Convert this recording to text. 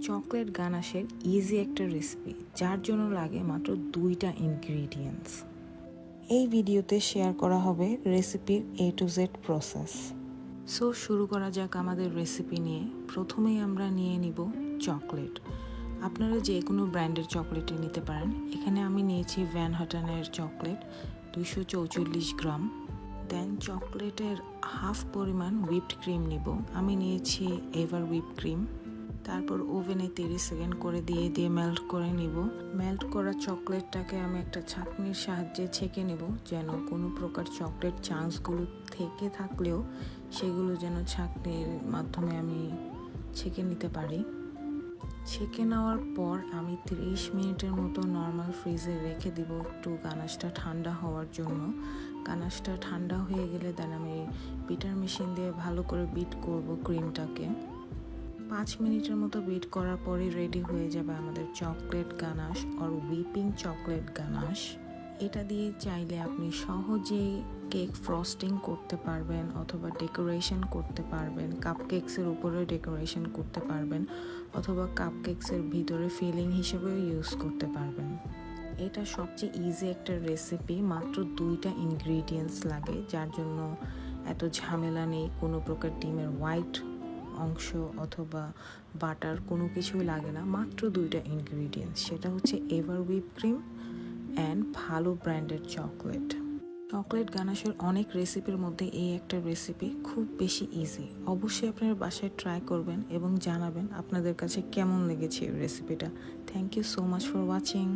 Chocolate গানাশের easy একটা recipe, যার জন্য লাগে মাত্র 2টা ইনগ্রিডিয়েন্টস। এই ভিডিওতে শেয়ার করা হবে রেসিপির A to Z process. So শুরু করা যাক আমাদের রেসিপি নিয়ে। প্রথমেই আমরা নিয়ে নিব চকলেট। আপনারা যে কোনো ব্র্যান্ডের চকলেটই নিতে পারেন। এখানে আমি নিয়েছি ভ্যান হাটানের চকলেট 244 গ্রাম। দেন চকলেটের হাফ পরিমাণ হুইপড ক্রিম নিব। আমি নিয়েছি এভার হুইপ ক্রিম। তারপর ওভেনে 30 সেকেন্ড করে দিয়ে মেল্ট করে নিব। মেল্ট করা চকলেটটাকে আমি একটা ছাঁকনির সাহায্যে ছেঁকে নেব, যেন কোনো প্রকার চকলেট চাঙ্কসগুলো থেকে থাকলেও সেগুলো যেন ছাঁকনির মাধ্যমে আমি ছেঁকে নিতে পারি। ছেঁকে নেওয়ার পর আমি 30 মিনিটের মতো নর্মাল ফ্রিজে রেখে দিব একটু গানাশটা ঠান্ডা হওয়ার জন্য। গানাশটা ঠান্ডা হয়ে গেলে দেন আমি বিটার মেশিন দিয়ে ভালো করে বিট করব ক্রিমটাকে। 5 মিনিটের মতো বিট করার পরই রেডি হয়ে যাবে আমাদের chocolate ganache or whipping chocolate ganache. এটা দিয়ে চাইলে আপনি সহজেই কেক ফ্রস্টিং করতে পারবেন অথবা ডেকোরেশন করতে পারবেন। কাপকেকসের উপরে ডেকোরেশন করতে পারবেন অথবা কাপকেকসের ভিতরে ফিলিং হিসেবেও ইউজ করতে পারবেন। এটা সবচেয়ে ইজি একটা রেসিপি, মাত্র 2টা ইনগ্রিডিয়েন্টস লাগে, যার জন্য এত ঝামেলা নেই। কোনো প্রকার ডিমের হোয়াইট অংশ অথবা বাটার কোনো কিছুই লাগে না, মাত্র 2টা ইনগ্রিডিয়েন্টস। সেটা হচ্ছে এভার হুইপ ক্রিম অ্যান্ড ভালো ব্র্যান্ডের চকলেট। চকলেট গানাশের অনেক রেসিপির মধ্যে এই একটা রেসিপি খুব বেশি ইজি। অবশ্যই আপনারা বাসায় ট্রাই করবেন এবং জানাবেন আপনাদের কাছে কেমন লেগেছে এই রেসিপিটা। Thank you so much for watching.